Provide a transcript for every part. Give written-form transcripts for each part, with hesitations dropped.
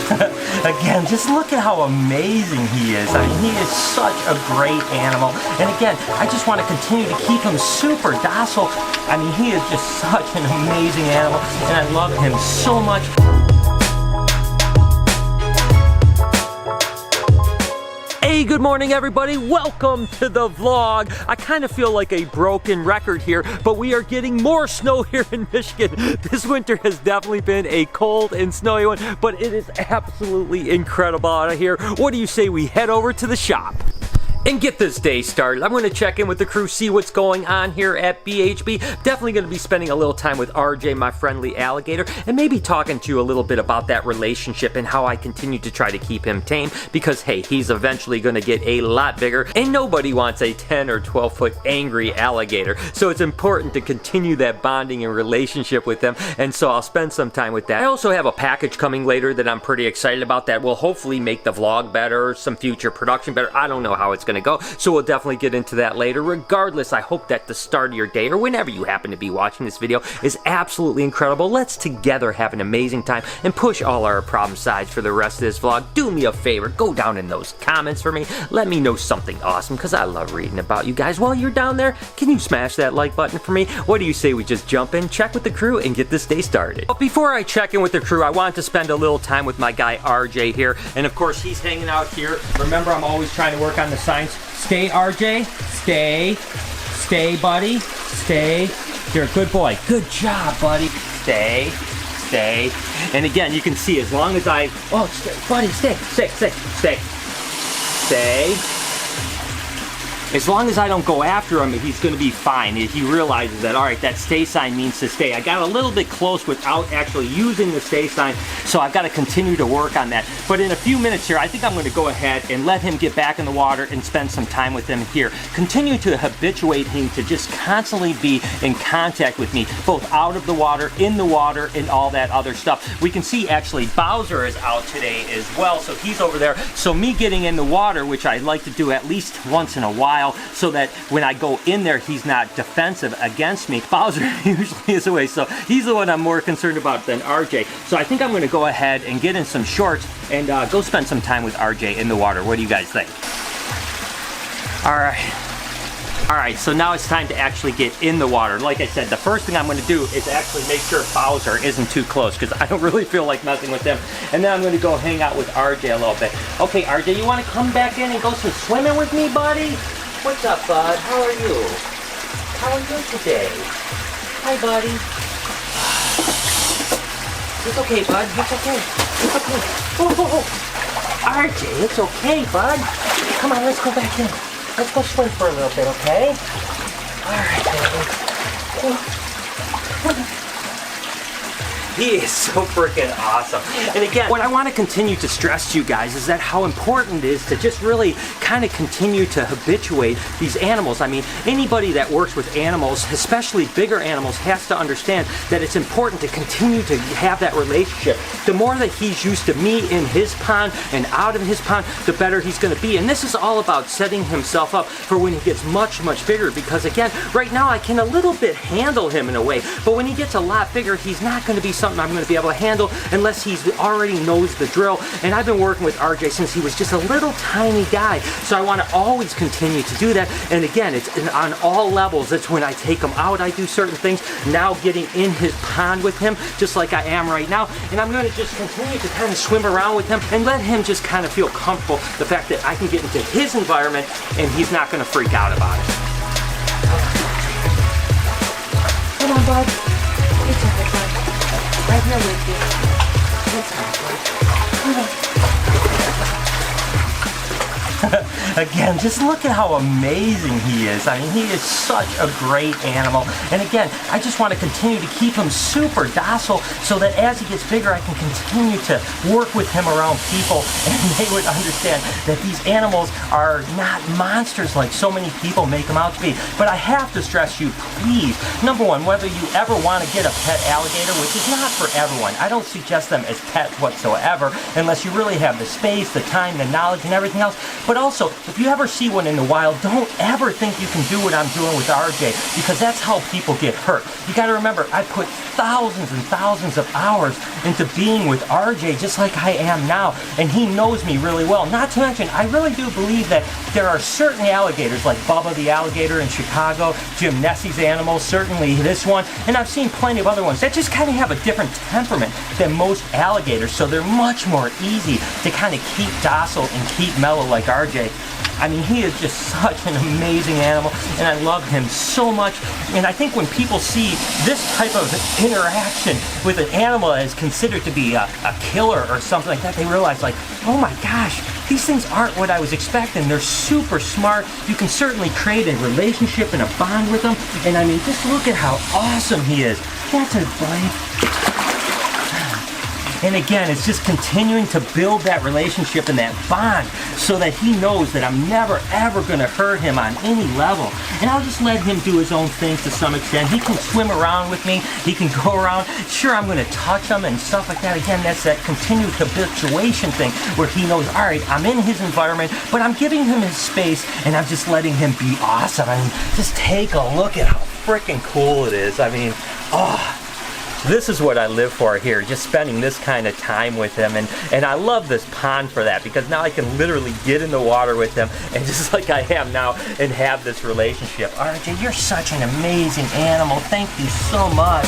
Again, just look at how amazing he is. I mean, he is such a great animal. And again, I just want to continue to keep him super docile. I mean, he is just such an amazing animal, and I love him so much. Hey, good morning everybody. Welcome to the vlog. I kind of feel like a broken record here, but we are getting more snow here in Michigan. This winter has definitely been a cold and snowy one, but it is absolutely incredible out of here. What do you say we head over to the shop and get this day started? I'm going to check in with the crew, see what's going on here at BHB. Definitely going to be spending a little time with RJ, my friendly alligator, and maybe talking to you a little bit about that relationship and how I continue to try to keep him tame, because hey, he's eventually going to get a lot bigger and nobody wants a 10 or 12 foot angry alligator. So it's important to continue that bonding and relationship with them, and so I'll spend some time with that. I also have a package coming later that I'm pretty excited about that will hopefully make the vlog better, some future production better. I don't know how it's going to go, so we'll definitely get into that later. Regardless, I hope that the start of your day, or whenever you happen to be watching this video, is absolutely incredible. Let's together have an amazing time and push all our problem sides for the rest of this vlog. Do me a favor, go down in those comments for me. Let me know something awesome, because I love reading about you guys. While you're down there, can you smash that like button for me? What do you say we just jump in, check with the crew, and get this day started? But before I check in with the crew, I want to spend a little time with my guy RJ here, and of course he's hanging out here. Remember, I'm always trying to work on the signs. Stay, RJ. Stay. Stay, buddy. Stay. You're a good boy. Good job, buddy. Stay. Stay. And again, you can see as long as I... Oh, stay, buddy. Stay. Stay. Stay. Stay. Stay. As long as I don't go after him, he's going to be fine. He realizes that, all right, that stay sign means to stay. I got a little bit close without actually using the stay sign, so I've got to continue to work on that. But in a few minutes here, I think I'm going to go ahead and let him get back in the water and spend some time with him here. Continue to habituate him to just constantly be in contact with me, both out of the water, in the water, and all that other stuff. We can see actually Bowser is out today as well, so he's over there. So me getting in the water, which I like to do at least once in a while, so that when I go in there, he's not defensive against me. Bowser usually is away, so he's the one I'm more concerned about than RJ. So I think I'm going to go ahead and get in some shorts and go spend some time with RJ in the water. What do you guys think? All right, so now it's time to actually get in the water. Like I said, the first thing I'm going to do is actually make sure Bowser isn't too close, because I don't really feel like messing with him. And then I'm going to go hang out with RJ a little bit. Okay, RJ, you want to come back in and go some swimming with me, buddy? What's up, bud? How are you? How are you today? Hi, buddy. It's okay, bud. It's okay. It's okay. Oh. RJ, it's okay, bud. Come on, let's go back in. Let's go swim for a little bit, okay? All right, baby. He is so freaking awesome. And again, what I want to continue to stress to you guys is that how important it is to just really kind of continue to habituate these animals. I mean, anybody that works with animals, especially bigger animals, has to understand that it's important to continue to have that relationship. The more that he's used to me in his pond and out of his pond, the better he's going to be. And this is all about setting himself up for when he gets much, much bigger. Because again, right now I can a little bit handle him in a way, but when he gets a lot bigger, he's not going to be something I'm going to be able to handle unless he's already knows the drill. And I've been working with RJ since he was just a little tiny guy, so I want to always continue to do that. And again, it's on all levels. It's when I take him out, I do certain things. Now getting in his pond with him, just like I am right now, and I'm going to just continue to kind of swim around with him and let him just kind of feel comfortable, the fact that I can get into his environment and he's not going to freak out about it. Come on, bud. It's all right, bud. Right here with you. It's all right. Again, just look at how amazing he is. I mean, he is such a great animal. And again, I just want to continue to keep him super docile so that as he gets bigger, I can continue to work with him around people and they would understand that these animals are not monsters like so many people make them out to be. But I have to stress you, please, number one, whether you ever want to get a pet alligator, which is not for everyone. I don't suggest them as pets whatsoever unless you really have the space, the time, the knowledge, and everything else. But But also, if you ever see one in the wild, don't ever think you can do what I'm doing with RJ, because that's how people get hurt. You got to remember, I put thousands and thousands of hours into being with RJ just like I am now, and he knows me really well. Not to mention, I really do believe that there are certain alligators, like Bubba the alligator in Chicago, Jim Nessie's animals, certainly this one, and I've seen plenty of other ones that just kind of have a different temperament than most alligators, so they're much more easy to kind of keep docile and keep mellow like RJ. I mean, he is just such an amazing animal, and I love him so much. And I think when people see this type of interaction with an animal that is considered to be a killer or something like that, they realize, like, oh my gosh, these things aren't what I was expecting. They're super smart. You can certainly create a relationship and a bond with them. And I mean, just look at how awesome he is. That's a buddy. And again, it's just continuing to build that relationship and that bond so that he knows that I'm never ever going to hurt him on any level. And I'll just let him do his own things to some extent. He can swim around with me. He can go around. Sure, I'm going to touch him and stuff like that. Again, that's that continued habituation thing where he knows, all right, I'm in his environment, but I'm giving him his space and I'm just letting him be awesome. I mean, just take a look at how freaking cool it is. I mean, oh. This is what I live for here, just spending this kind of time with him, and I love this pond for that, because now I can literally get in the water with him, and just like I am now, and have this relationship. RJ, you're such an amazing animal. Thank you so much.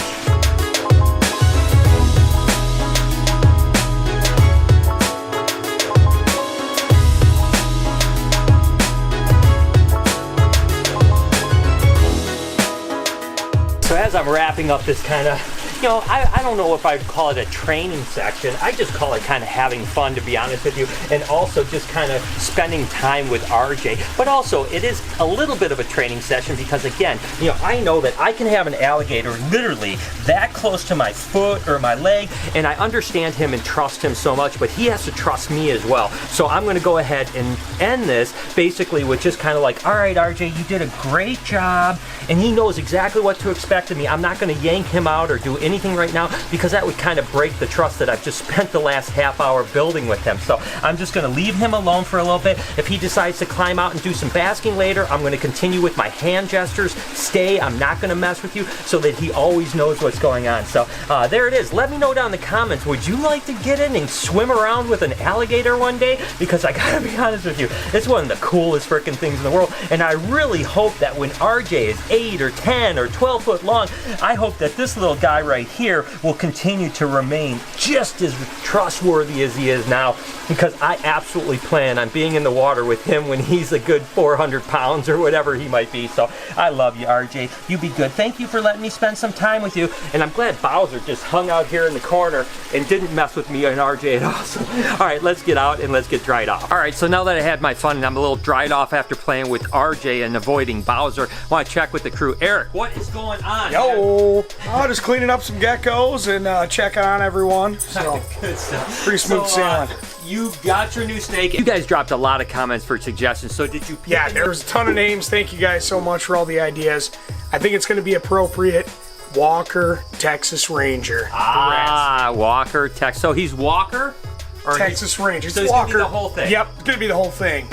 So as I'm wrapping up this kind of, you know, I don't know if I'd call it a training section. I just call it kind of having fun, to be honest with you, and also just kind of spending time with RJ. But also, it is a little bit of a training session because, again, you know, I know that I can have an alligator literally that close to my foot or my leg, and I understand him and trust him so much, but he has to trust me as well. So I'm going to go ahead and end this basically with just kind of like, all right, RJ, you did a great job, and he knows exactly what to expect of me. I'm not going to yank him out or do anything right now, because that would kind of break the trust that I've just spent the last half hour building with him. So I'm just going to leave him alone for a little bit. If he decides to climb out and do some basking later, I'm going to continue with my hand gestures. Stay, I'm not going to mess with you, so that he always knows what's going on. So there it is. Let me know down in the comments, would you like to get in and swim around with an alligator one day? Because I gotta be honest with you, it's one of the coolest freaking things in the world, and I really hope that when RJ is 8 or 10 or 12 foot long, I hope that this little guy right here will continue to remain just as trustworthy as he is now, because I absolutely plan on being in the water with him when he's a good 400 pounds or whatever he might be. So I love you, RJ. You be good. Thank you for letting me spend some time with you, and I'm glad Bowser just hung out here in the corner and didn't mess with me and RJ at all. So, all right, let's get out and let's get dried off. All right, so now that I had my fun and I'm a little dried off after playing with RJ and avoiding Bowser, I want to check with the crew. Eric, what is going on? Yo, just cleaning up some geckos and checking on everyone. So good stuff. Pretty smooth sailing. You've got your new snake. You guys dropped a lot of comments for suggestions, so did you pick? Yeah, there was a ton of names. Thank you guys so much for all the ideas. I think it's going to be appropriate. Walker, Texas Ranger. Ah, Walker, Texas. So he's Walker? Or Texas Ranger. So it's Walker. gonna be the whole thing. Yep, it's gonna be the whole thing.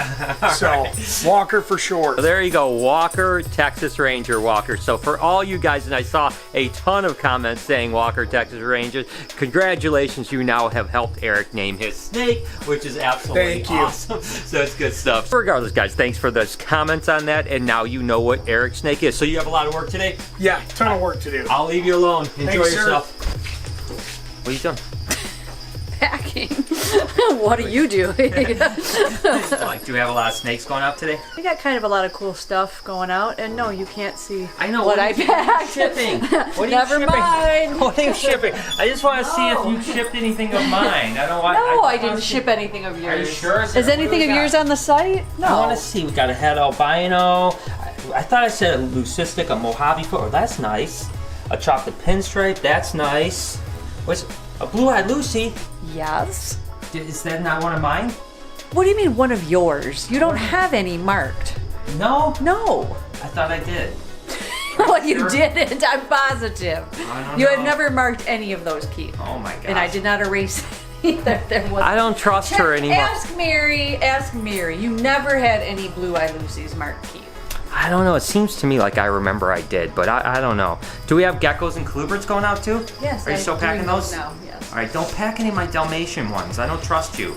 So right. Walker for sure. So there you go, Walker, Texas Ranger, Walker. So for all you guys, and I saw a ton of comments saying Walker, Texas Ranger, congratulations, you now have helped Eric name his snake, which is absolutely awesome. So it's good stuff. Regardless, guys, thanks for those comments on that, and now you know what Eric's snake is. So you have a lot of work today? Yeah, ton of work to do. I'll leave you alone. Enjoy Thanks, yourself. What are you doing? Packing. What are you doing? Like, do we have a lot of snakes going out today? We got kind of a lot of cool stuff going out, and no, you can't see. I know what I packed. Shipping. What are you Never shipping? mind. What are you shipping? I just want to see if you shipped anything of mine. I don't want. No, I didn't ship anything of yours. Are you sure? Is anything of yours on the site? No. I want to see. We got a head albino. I thought I said a leucistic, a Mojave foot. Oh, that's nice. A chocolate pinstripe. That's nice. What's a blue-eyed Lucy? Yes. Is that not one of mine? What do you mean one of yours? You don't have any marked. No. No. I thought I did. Well, you didn't. I'm positive. I don't You know. have never marked any of those, Keith. Oh my god. And I did not erase There was. I don't trust her anymore. Ask Mary. You never had any blue eye Lucy's, Mark Keith. I don't know. It seems to me like I remember I did, but I don't know. Do we have geckos and colubrids going out too? Yes. Are you still packing those? now, yes. All right, don't pack any of my Dalmatian ones. I don't trust you.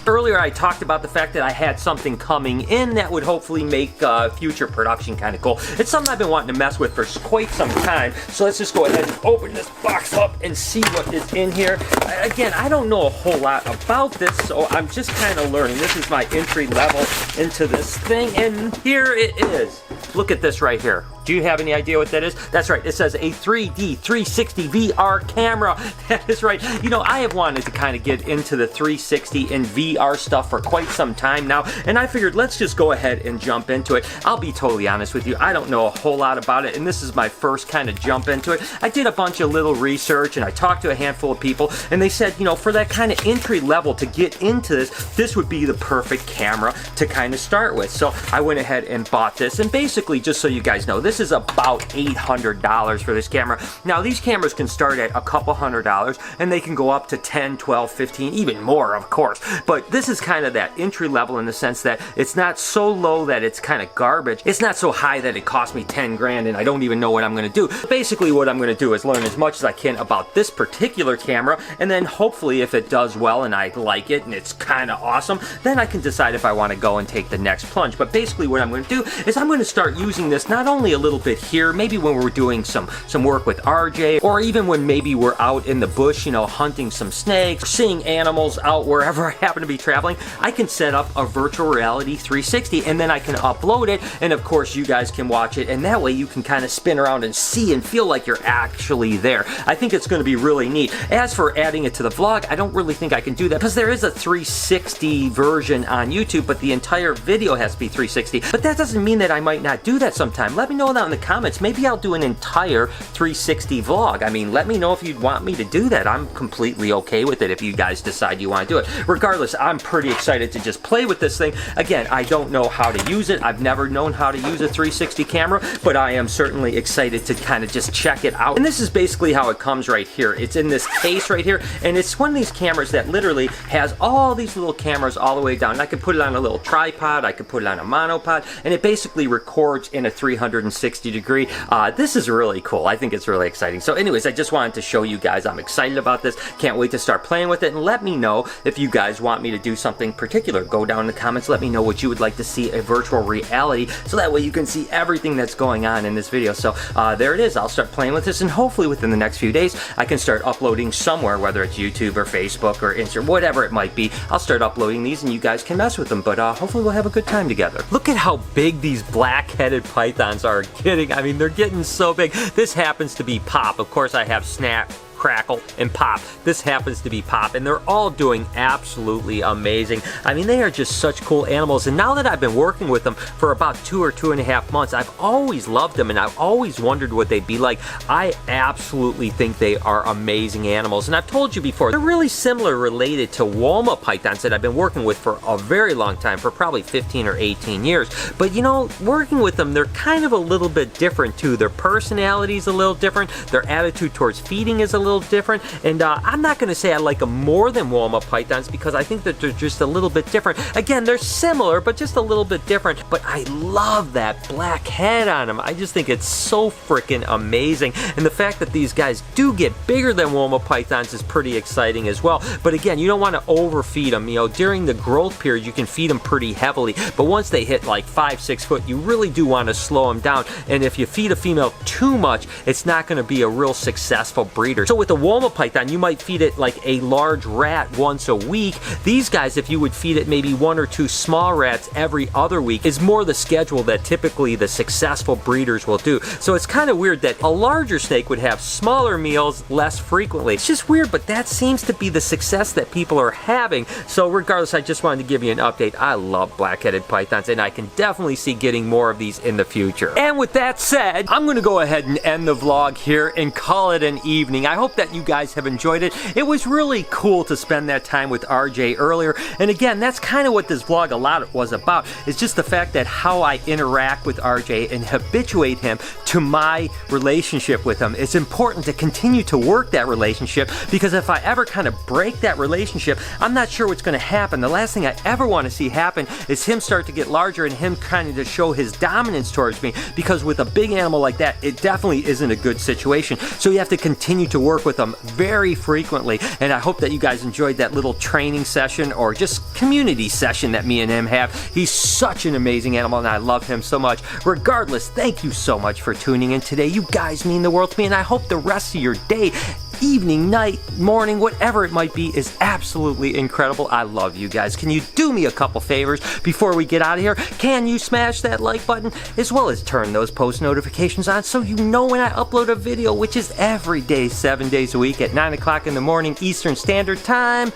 Earlier I talked about the fact that I had something coming in that would hopefully make future production kind of cool. It's something I've been wanting to mess with for quite some time, so let's just go ahead and open this box up and see what is in here. Again, I don't know a whole lot about this, so I'm just kind of learning. This is my entry level into this thing, and here it is. Look at this right here. Do you have any idea what that is? That's right, it says a 3D 360 VR camera. That is right. You know, I have wanted to kind of get into the 360 and VR stuff for quite some time now, and I figured let's just go ahead and jump into it. I'll be totally honest with you, I don't know a whole lot about it, and this is my first kind of jump into it. I did a bunch of little research, and I talked to a handful of people, and they said, you know, for that kind of entry level to get into this would be the perfect camera to kind of start with. So I went ahead and bought this, and basically, just so you guys know, this is about $800 for this camera. Now, these cameras can start at a couple $100, and they can go up to 10, 12, 15, even more, of course. But this is kind of that entry level in the sense that it's not so low that it's kind of garbage. It's not so high that it cost me 10 grand and I don't even know what I'm going to do. Basically, what I'm going to do is learn as much as I can about this particular camera, and then hopefully if it does well and I like it and it's kind of awesome, then I can decide if I want to go and take the next plunge. But basically what I'm going to do is I'm going to start using this not only a little bit here, maybe when we're doing some work with RJ, or even when maybe we're out in the bush, you know, hunting some snakes, seeing animals out wherever I happen to be traveling. I can set up a virtual reality 360, and then I can upload it, and of course you guys can watch it, and that way you can kind of spin around and see and feel like you're actually there. I think it's going to be really neat. As for adding it to the vlog, I don't really think I can do that because there is a 360 version on YouTube, but the entire video has to be 360. But that doesn't mean that I might not do that sometime. Let me know that in the comments. Maybe I'll do an entire 360 vlog. I mean, let me know if you'd want me to do that. I'm completely okay with it if you guys decide you want to do it. Regardless, I'm pretty excited to just play with this thing. Again, I don't know how to use it. I've never known how to use a 360 camera, but I am certainly excited to kind of just check it out. And this is basically how it comes right here. It's in this case right here, and it's one of these cameras that literally has all these little cameras all the way down. And I could put it on a little tripod, I could put it on a monopod, and it basically records in a 360 degree. This is really cool. I think it's really exciting. So anyways, I just wanted to show you guys I'm excited about this. Can't wait to start playing with it, and let me know if you guys want me to do something particular. Go down in the comments, let me know what you would like to see a virtual reality, so that way you can see everything that's going on in this video. So there it is. I'll start playing with this, and hopefully within the next few days I can start uploading somewhere, whether it's YouTube or Facebook or Instagram, whatever it might be. I'll start uploading these and you guys can mess with them, but hopefully we'll have a good time together. Look at how big these black-headed pythons are getting. I mean, they're getting so big. This happens to be Pop. Of course, I have Snap, Crackle, and Pop. This happens to be Pop, and they're all doing absolutely amazing. I mean, they are just such cool animals, and now that I've been working with them for about 2 or 2.5 months, I've always loved them, and I've always wondered what they'd be like. I absolutely think they are amazing animals, and I've told you before, they're really similar related to Woma pythons that I've been working with for a very long time, for probably 15 or 18 years. But you know, working with them, they're kind of a little bit different too. Their personality's a little different, their attitude towards feeding is a little different, and I'm not going to say I like them more than Woma pythons because I think that they're just a little bit different. Again, they're similar, but just a little bit different, but I love that black head on them. I just think it's so freaking amazing, and the fact that these guys do get bigger than Woma pythons is pretty exciting as well. But again, you don't want to overfeed them. You know, during the growth period, you can feed them pretty heavily, but once they hit like 5-6 foot, you really do want to slow them down, and if you feed a female too much, it's not going to be a real successful breeder. So with the Woma python, you might feed it like a large rat once a week. These guys, if you would feed it maybe 1 or 2 small rats every other week, is more the schedule that typically the successful breeders will do. So it's kind of weird that a larger snake would have smaller meals less frequently. It's just weird, but that seems to be the success that people are having. So regardless, I just wanted to give you an update. I love black-headed pythons, and I can definitely see getting more of these in the future. And with that said, I'm going to go ahead and end the vlog here and call it an evening. I hope hope that you guys have enjoyed it. It was really cool to spend that time with RJ earlier. And again, that's kind of what this vlog a lot was about. It's just the fact that how I interact with RJ and habituate him to my relationship with him. It's important to continue to work that relationship, because if I ever kind of break that relationship, I'm not sure what's going to happen. The last thing I ever want to see happen is him start to get larger and him kind of to show his dominance towards me, because with a big animal like that, it definitely isn't a good situation. So you have to continue to work with them very frequently, and I hope that you guys enjoyed that little training session or just community session that me and him have. He's such an amazing animal and I love him so much. Regardless, thank you so much for tuning in today. You guys mean the world to me, and I hope the rest of your day, evening, night, morning, whatever it might be, is absolutely incredible. I love you guys. Can you do me a couple favors before we get out of here? Can you smash that like button, as well as turn those post notifications on so you know when I upload a video, which is every day, 7 days a week at 9 o'clock in the morning Eastern Standard Time.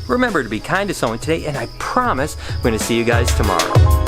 Remember to be kind to someone today, and I promise I'm going to see you guys tomorrow.